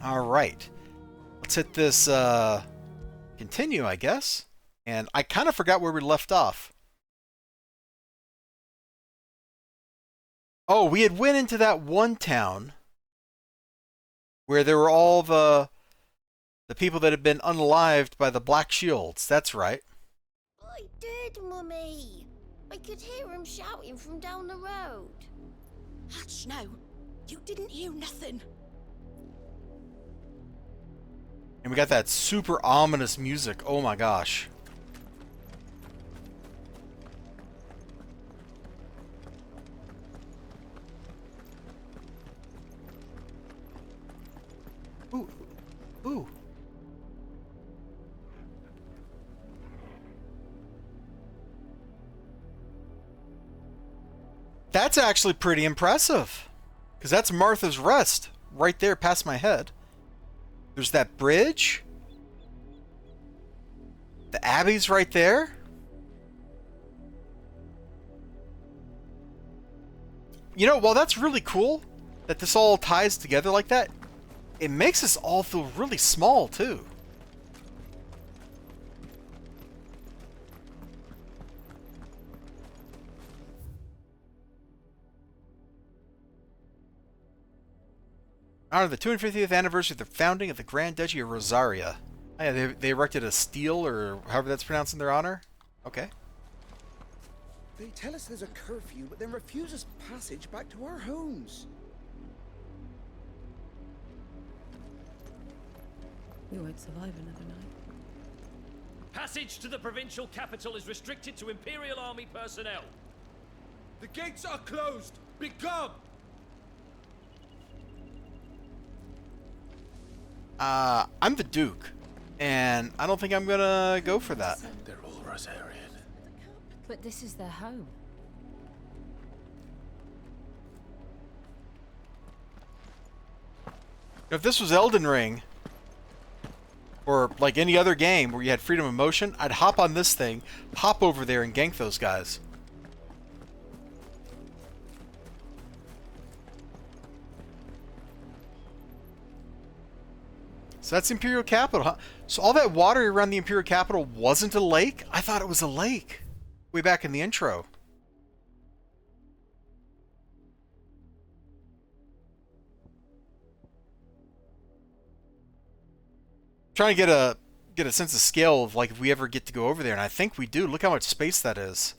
Alright. Let's hit this, continue, I guess. And I kind of forgot where we left off. Oh, we had went into that one town where there were all the people that had been unalived by the Black Shields. That's right. I did, Mummy. I could hear him shouting from down the road. Hush now. You didn't hear nothing. And we got that super ominous music. Oh my gosh. Ooh. Ooh. That's actually pretty impressive. Because that's Martha's Rest right there past my head. There's that bridge. The Abbey's right there. You know, while that's really cool that this all ties together like that, it makes us all feel really small too. Honor the 250th anniversary of the founding of the Grand Duchy of Rosaria. Oh, yeah, they erected a stele, or however that's pronounced, in their honor? Okay. They tell us there's a curfew, but then refuse us passage back to our homes. We won't survive another night. Passage to the provincial capital is restricted to Imperial Army personnel. The gates are closed! Begone! I'm the Duke, and I don't think I'm gonna go for that. They're all Rosarian. But this is their home. If this was Elden Ring, or like any other game where you had freedom of motion, I'd hop on this thing, hop over there, and gank those guys. So that's the Imperial Capital, huh? So all that water around the Imperial Capital wasn't a lake? I thought it was a lake. Way back in the intro. Trying to get a sense of scale of like if we ever get to go over there, and I think we do. Look how much space that is.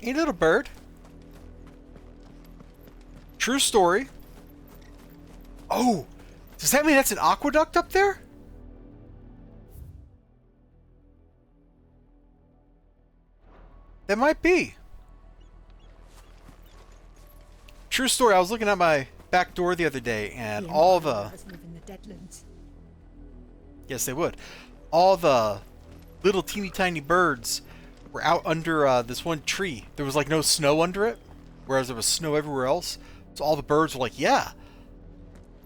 Hey little bird. True story. Oh, does that mean that's an aqueduct up there? That might be. True story. I was looking at my back door the other day, and all the... Yes, they would. All the little teeny tiny birds were out under this one tree. There was like no snow under it, whereas there was snow everywhere else. So all the birds were like, yeah,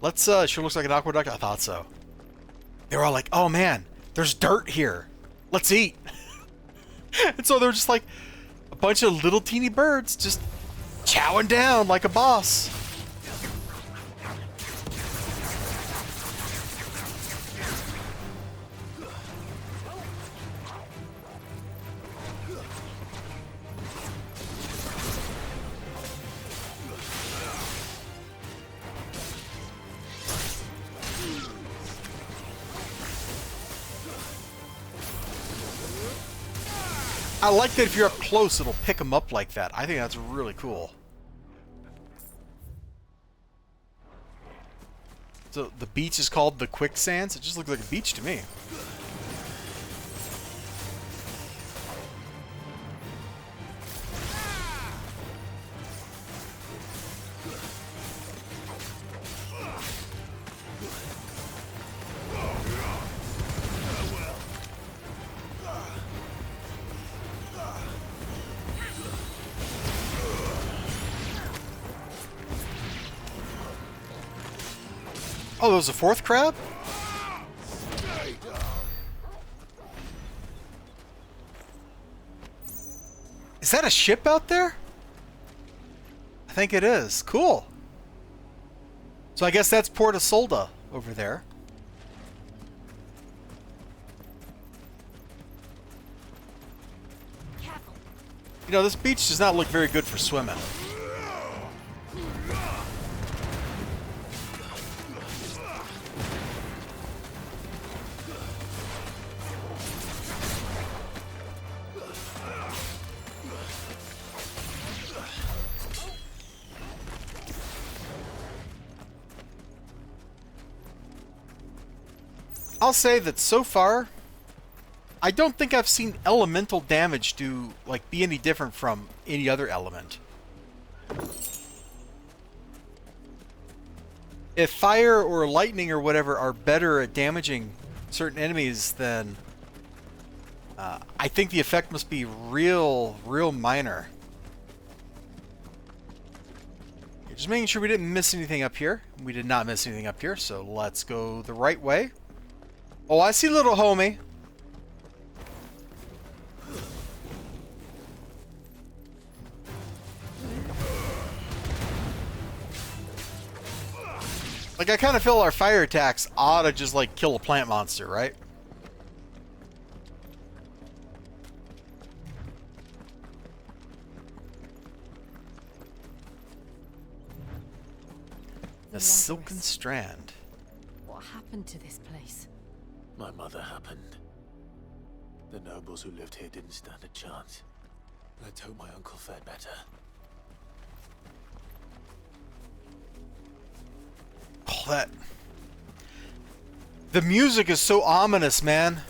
let's, sure looks like an aqueduct. I thought so. They were all like, oh man, there's dirt here. Let's eat. And so they were just like a bunch of little teeny birds just chowing down like a boss. I like that if you're up close, it'll pick them up like that. I think that's really cool. So the beach is called the Quicksands. It just looks like a beach to me. Oh, there was a fourth crab? Is that a ship out there? I think it is. Cool. So I guess that's Port Isolde over there. Careful. You know, this beach does not look very good for swimming. I'll say that so far, I don't think I've seen elemental damage do, like, be any different from any other element. If fire or lightning or whatever are better at damaging certain enemies, then I think the effect must be real minor. Just making sure we didn't miss anything up here. We did not miss anything up here, so let's go the right way. Oh, I see little homie. Like, I kind of feel our fire attacks ought to just, like, kill a plant monster, right? The silken strand. What happened to this place? My mother happened. The nobles who lived here didn't stand a chance. Let's hope my uncle fared better. Oh, that... The music is so ominous, man.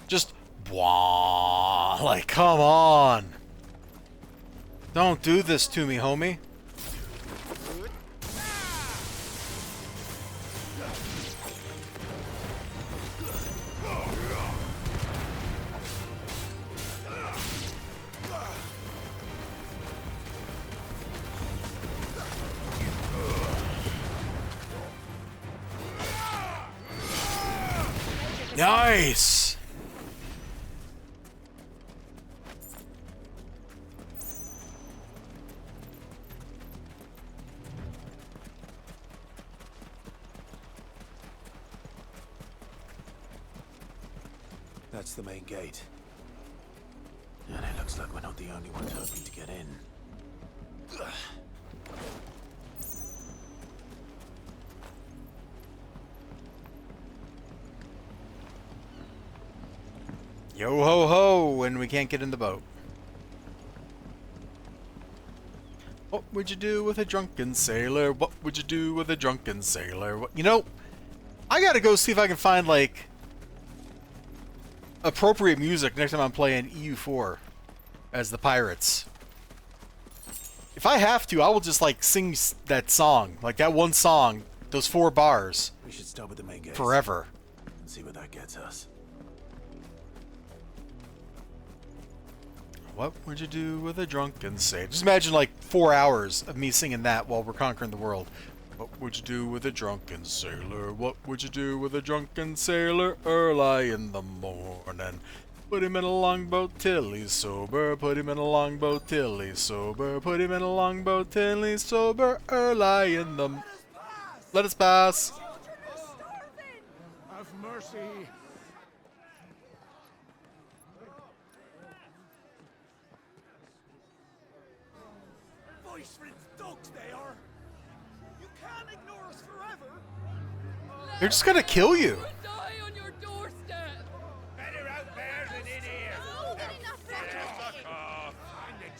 Just... Wah, like, come on. Don't do this to me, homie. Nice! That's the main gate. And it looks like we're not the only ones hoping to get in. Yo ho ho, and we can't get in the boat. What would you do with a drunken sailor? What would you do with a drunken sailor? What, you know, I gotta go see if I can find, like, appropriate music next time I'm playing EU4 as the pirates. If I have to, I will just, like, sing that song. Like, that one song, those 4 bars. We should start with the main gate. Forever. And see where that gets us. What would you do with a drunken sailor? Just imagine, like, 4 hours of me singing that while we're conquering the world. What would you do with a drunken sailor? What would you do with a drunken sailor early in the morning? Put him in a longboat till he's sober. Put him in a longboat till he's sober. Put him in a longboat till he's sober early in the... Let us pass. Have mercy. Voice for its dogs they are. You can't ignore us forever. They're just gonna kill you. Die on your doorstep! Better out there than in here. Fuck off.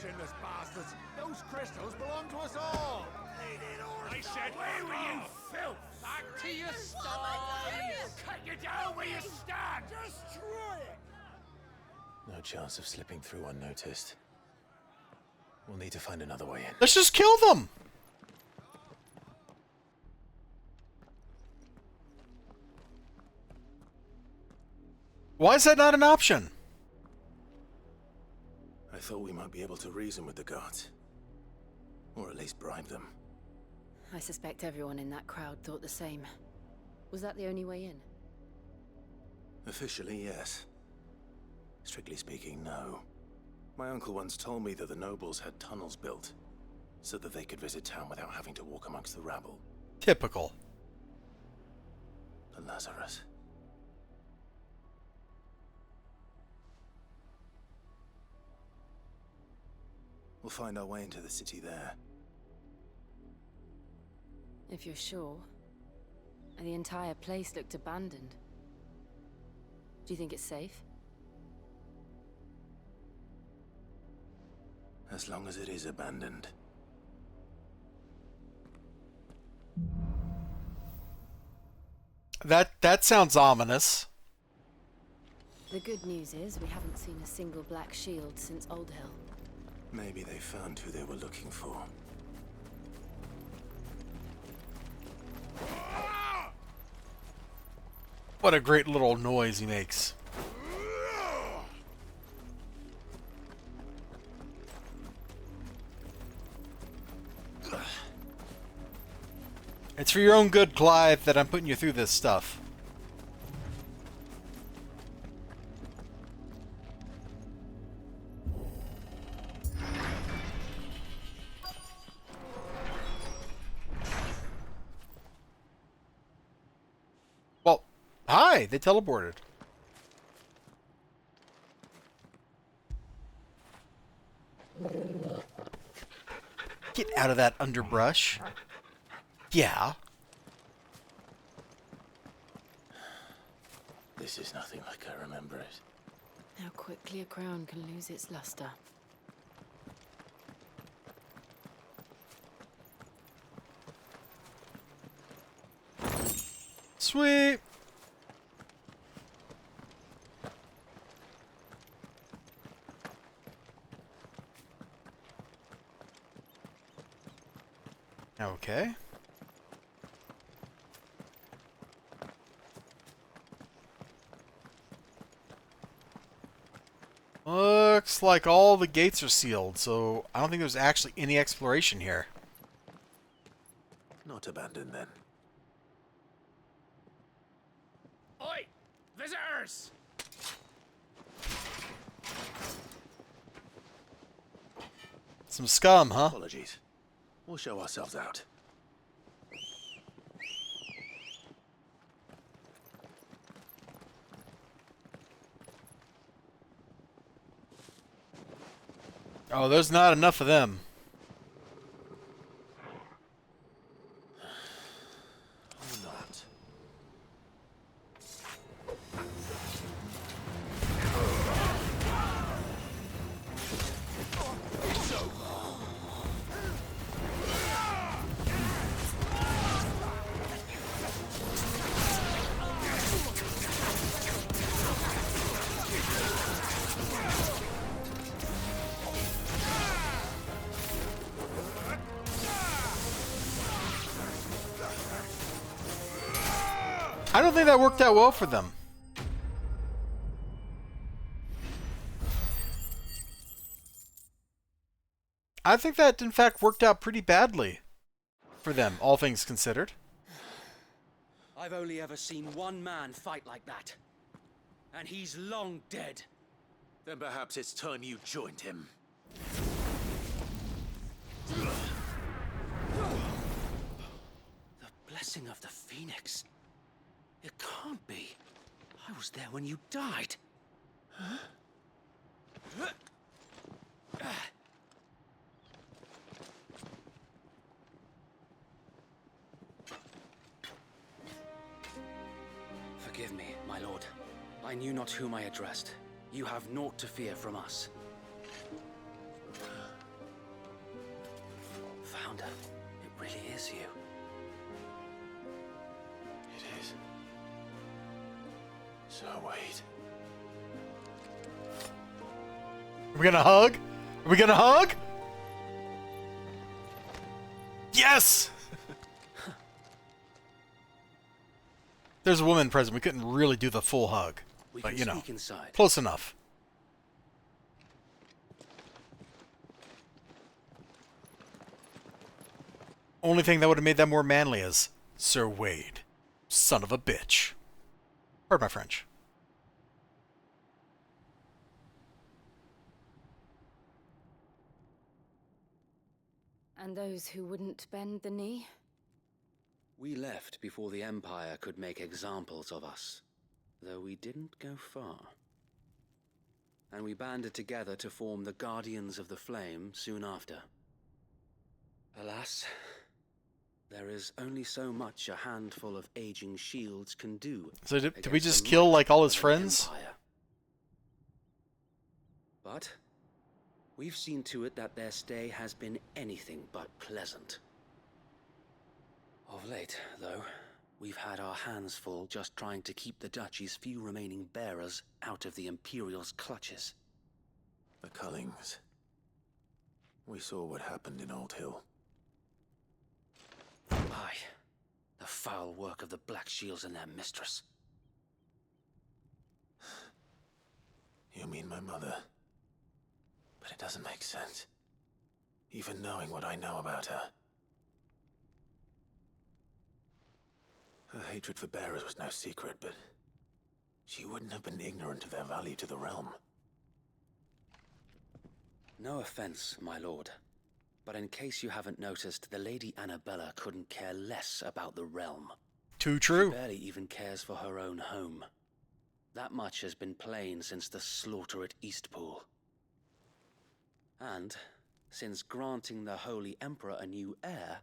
Chinless bastards. Those crystals belong to us all. I said, where were you, filth? Back to your sties. Cut you down where you stand. Destroy it. No chance of slipping through unnoticed. We'll need to find another way in. Let's just kill them. Why is that not an option? thought we might be able to reason with the guards. Or at least bribe them. I suspect everyone in that crowd thought the same. Was that the only way in? Officially, yes. Strictly speaking, no. My uncle once told me that the nobles had tunnels built, so that they could visit town without having to walk amongst the rabble. Typical. The Lazarus. We'll find our way into the city there. If you're sure. The entire place looked abandoned. Do you think it's safe? As long as it is abandoned. That sounds ominous. The good news is we haven't seen a single black shield since Old Hill. Maybe they found who they were looking for. What a great little noise he makes. It's for your own good, Clive, that I'm putting you through this stuff. Well, hi, they teleported. Get out of that underbrush. Yeah. This is nothing like I remember it. How quickly a crown can lose its luster. Sweet. Okay. Looks like all the gates are sealed, so I don't think there's actually any exploration here. Not abandoned then. Oi! Visitors! Some scum, huh? Apologies. We'll show ourselves out. Oh, there's not enough of them. Or not. I don't think that worked out well for them. I think that, in fact, worked out pretty badly for them, all things considered. I've only ever seen one man fight like that. And he's long dead. Then perhaps it's time you joined him. The blessing of the Phoenix. It can't be. I was there when you died. Huh? Forgive me, my lord. I knew not whom I addressed. You have naught to fear from us. Founder, it really is you. It is. So wait. Are we gonna hug? Are we gonna hug? Yes! There's a woman present. We couldn't really do the full hug. We But, can you know, speak inside. close enough. Only thing that would have made that more manly is Sir Wade. Son of a bitch. Pardon my French. And those who wouldn't bend the knee? We left before the Empire could make examples of us, though we didn't go far. And we banded together to form the Guardians of the Flame soon after. Alas, there is only so much a handful of aging shields can do. So did we just kill, like, all his of an friends? empire. But we've seen to it that their stay has been anything but pleasant. Of late, though, we've had our hands full just trying to keep the Duchy's few remaining bearers out of the Imperial's clutches. The Cullings. We saw what happened in Old Hill. Aye, the foul work of the Black Shields and their mistress. You mean my mother? But it doesn't make sense. Even knowing what I know about her. Her hatred for bearers was no secret, but she wouldn't have been ignorant of their value to the realm. No offense, my lord, but in case you haven't noticed, the Lady Annabella couldn't care less about the realm. Too true. She barely even cares for her own home. That much has been plain since the slaughter at Eastpool. And, since granting the Holy Emperor a new heir,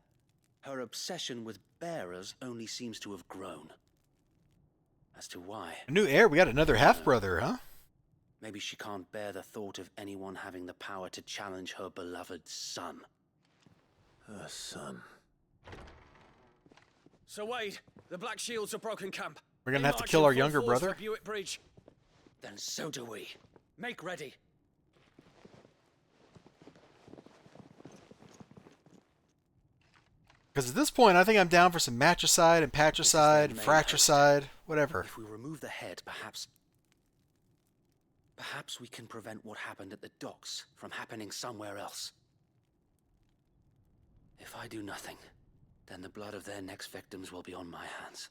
her obsession with bearers only seems to have grown. As to why... A new heir? We got another half-brother, huh? Maybe she can't bear the thought of anyone having the power to challenge her beloved son. Her son. Sir Wade, the Black Shields have broken camp. We're gonna They have to march kill in our full younger force brother? for Buick Bridge. Then so do we. Make ready. Because at this point, I think I'm down for some matricide and patricide, This is their main fratricide, whatever. If we remove the head, perhaps we can prevent what happened at the docks from happening somewhere else. If I do nothing, then the blood of their next victims will be on my hands.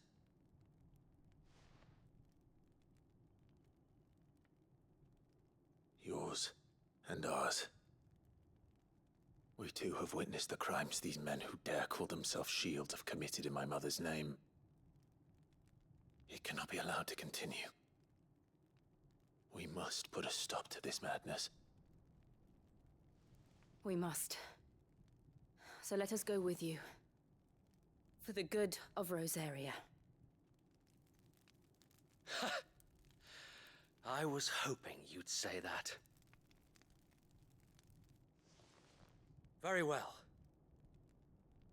Yours and ours. We too have witnessed the crimes these men who dare call themselves shields have committed in my mother's name. It cannot be allowed to continue. We must put a stop to this madness. We must. So let us go with you. For the good of Rosaria. I was hoping you'd say that. Very well.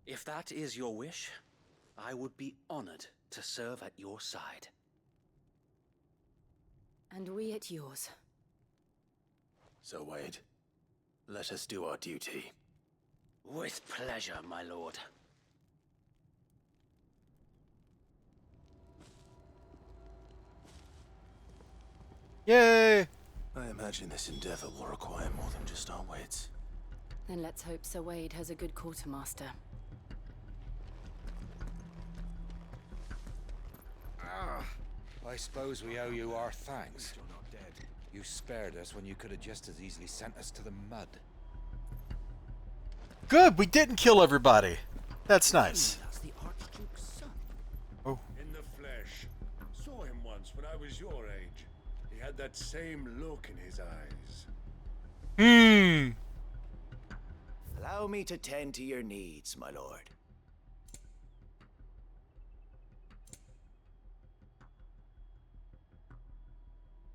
If that is your wish, I would be honored to serve at your side. And we at yours. So, Wade, let us do our duty. With pleasure, my lord. Yay! I imagine this endeavor will require more than just our wits. Then let's hope Sir Wade has a good quartermaster. I suppose we owe you our thanks. You spared us when you could have just as easily sent us to the mud. Good, we didn't kill everybody. That's nice. That's the Archduke's son. Oh. In the flesh. Saw him once when I was your age. He had that same look in his eyes. Allow me to tend to your needs, my lord.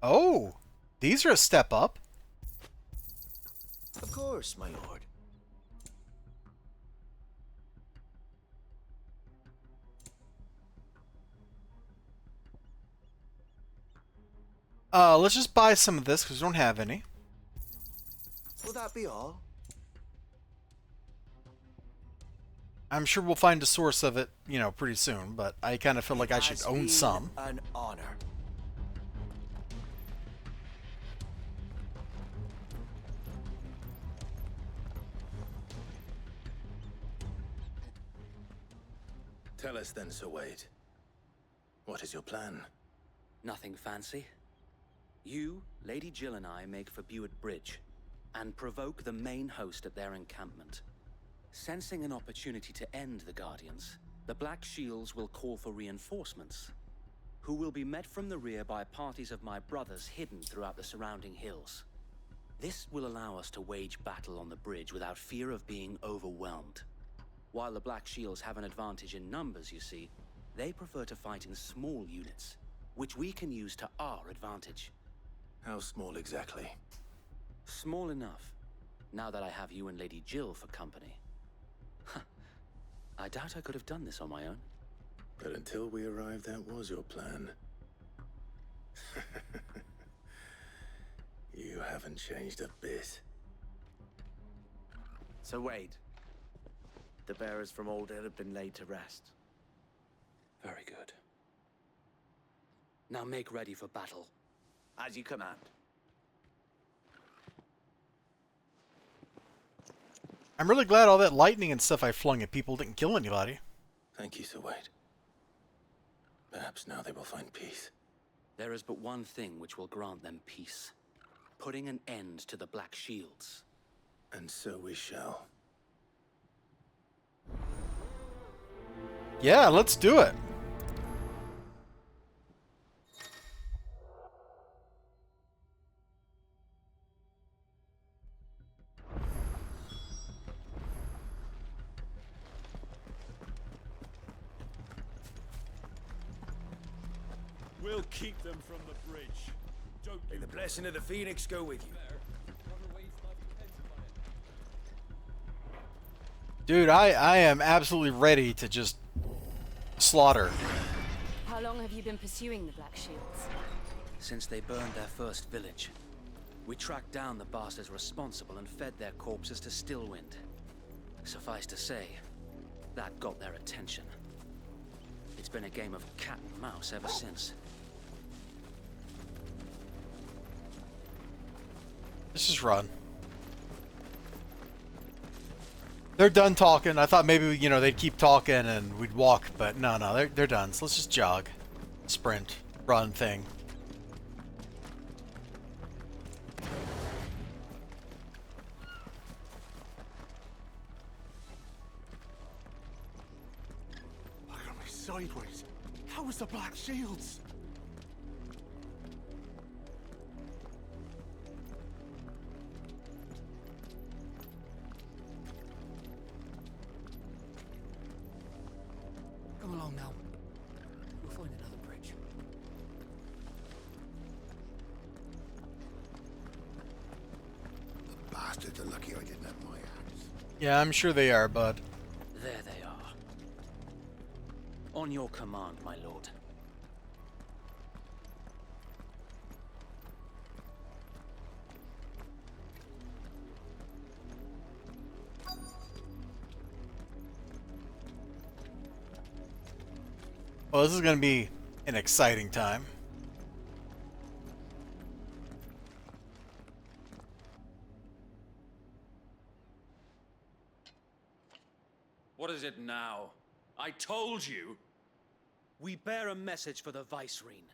Oh, these are a step up. Of course, my lord. Let's just buy some of this because we don't have any. Will that be all? I'm sure we'll find a source of it, you know, pretty soon, but I kind of feel like I should Has own been some. An honor. Tell us then, Sir Wade. What is your plan? Nothing fancy. You, Lady Jill and I make for Buett Bridge, and provoke the main host at their encampment. Sensing an opportunity to end the Guardians, the Black Shields will call for reinforcements, who will be met from the rear by parties of my brothers hidden throughout the surrounding hills. This will allow us to wage battle on the bridge without fear of being overwhelmed. While the Black Shields have an advantage in numbers, you see, they prefer to fight in small units, which we can use to our advantage. How small exactly? Small enough, now that I have you and Lady Jill for company. I doubt I could have done this on my own. But until we arrived, that was your plan. You haven't changed a bit. So Wade, the bearers from Old Hill have been laid to rest. Very good. Now make ready for battle. As you command. I'm really glad all that lightning and stuff I flung at people didn't kill anybody. Thank you, Sir Wade. Perhaps now they will find peace. There is but one thing which will grant them peace. Putting an end to the Black Shields. And so we shall. Yeah, let's do it. We'll keep them from the bridge. Don't May the blessing of the Phoenix go with you. Dude, I am absolutely ready to just slaughter. How long have you been pursuing the Black Shields? Since they burned their first village. We tracked down the bastards responsible and fed their corpses to Stillwind. Suffice to say, that got their attention. It's been a game of cat and mouse ever since. Let's just run. They're done talking. I thought maybe, you know, they'd keep talking and we'd walk, but no, they're done. So let's just jog. Sprint. Run thing. Look at me sideways. How was the Black Shields? Come along now. We'll find another bridge. The bastards are lucky I didn't have my hands. Yeah, I'm sure they are, bud. There they are. On your command, my lord. Well, this is going to be an exciting time. What is it now? I told you. We bear a message for the Vicereine.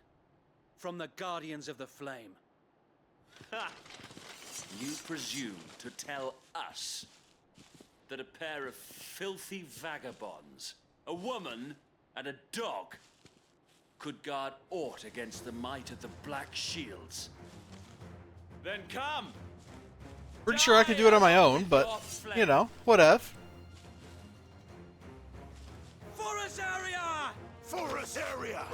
From the Guardians of the Flame. Ha! You presume to tell us that a pair of filthy vagabonds, a woman and a dog, could guard aught against the might of the Black Shields? Then come! Pretty sure I could do it on my own, but, you know, whatever. For Rosaria! For Rosaria!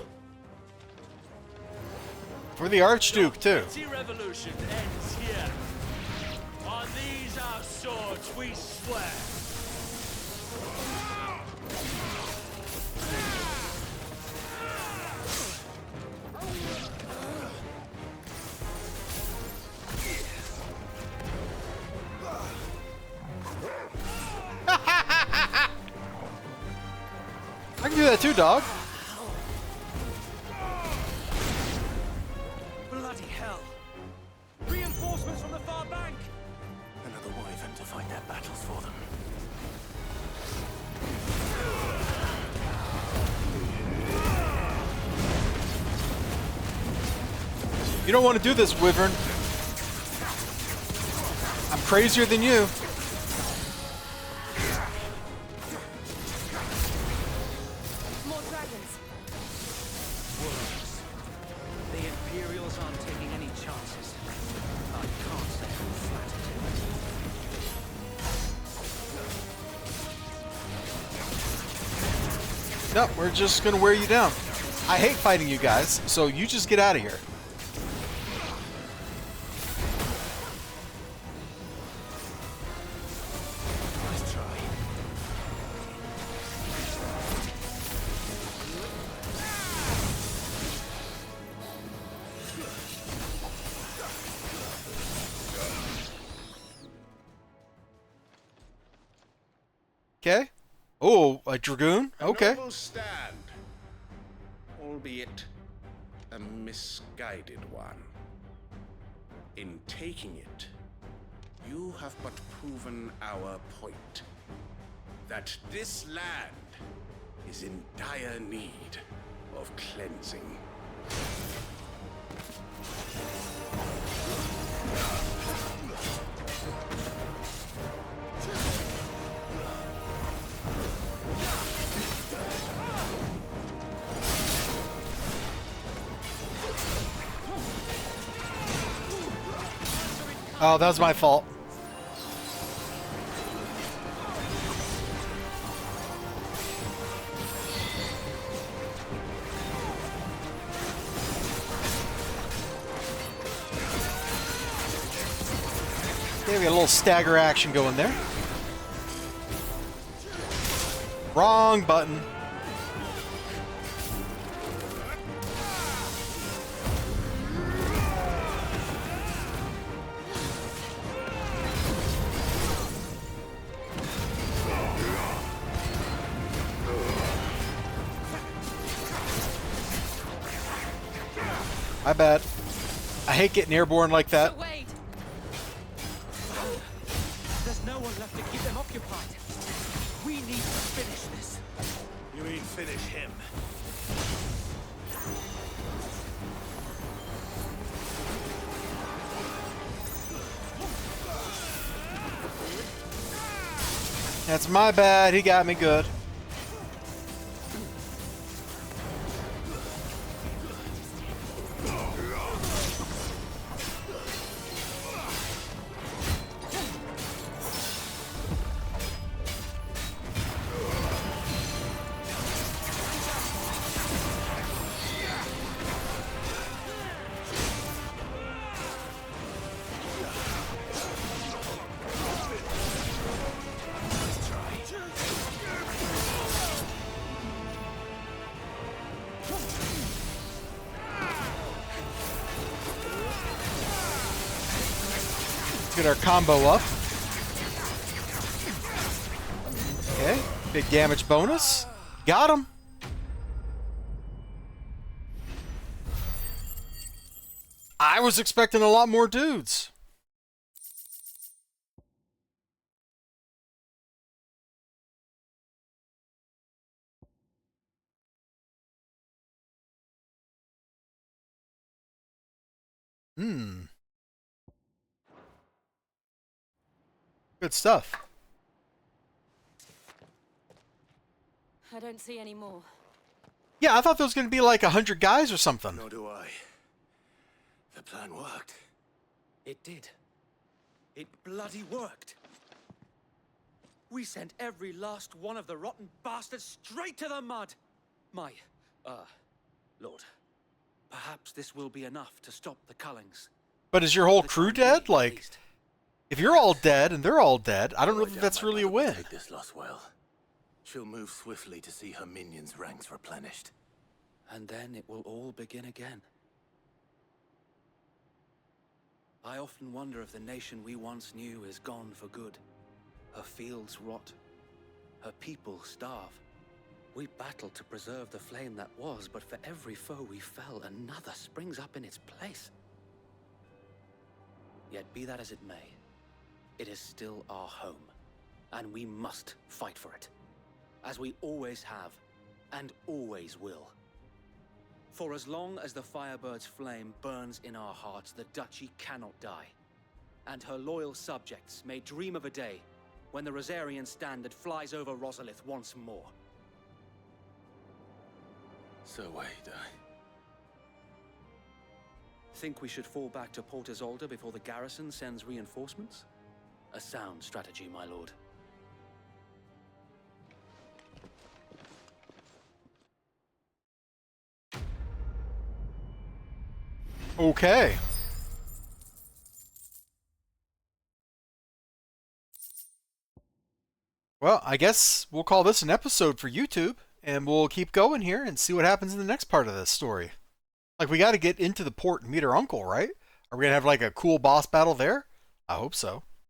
For the Archduke, too. The revolution ends here. On these our swords we swear. I can do that too, dog. Bloody hell! Reinforcements from the far bank! Another wyvern to fight their battles for them. You don't want to do this, Wyvern. I'm crazier than you. More dragons. Worms. The Imperials aren't taking any chances. I can't say I'm flattered. No, we're just gonna wear you down. I hate fighting you guys, so you just get out of here. Nice try. Okay. Oh, a dragoon? Okay. A noble stand, albeit a misguided one. In taking it, you have but proven our point. That this land is in dire need of cleansing. Oh, that was my fault. Okay, we got a little stagger action going there. Wrong button. My bad. I hate getting airborne like that. So wait. There's no one left to keep them occupied. We need to finish this. You mean finish him? That's my bad. He got me good. Get our combo up. Okay, big damage bonus. Got him. I was expecting a lot more dudes. Good stuff. I don't see any more. Yeah, I thought there was going to be like 100 guys or something. Nor do I. The plan worked. It did. It bloody worked. We sent every last one of the rotten bastards straight to the mud. My, Lord, perhaps this will be enough to stop the Cullings. But is your whole crew dead? Like, if you're all dead and they're all dead, I don't know if that's really a win. Take this loss well. She'll move swiftly to see her minions' ranks replenished. And then it will all begin again. I often wonder if the nation we once knew is gone for good. Her fields rot. Her people starve. We battle to preserve the flame that was, but for every foe we fell, another springs up in its place. Yet be that as it may, it is still our home, and we must fight for it, as we always have, and always will. For as long as the Firebird's flame burns in our hearts, the Duchy cannot die. And her loyal subjects may dream of a day when the Rosarian standard flies over Rosalith once more. So wait, Think we should fall back to Port Isolde before the garrison sends reinforcements? A sound strategy, my lord. Okay. Well, I guess we'll call this an episode for YouTube, and we'll keep going here and see what happens in the next part of this story. Like, we got to get into the port and meet our uncle, right? Are we going to have, like, a cool boss battle there? I hope so.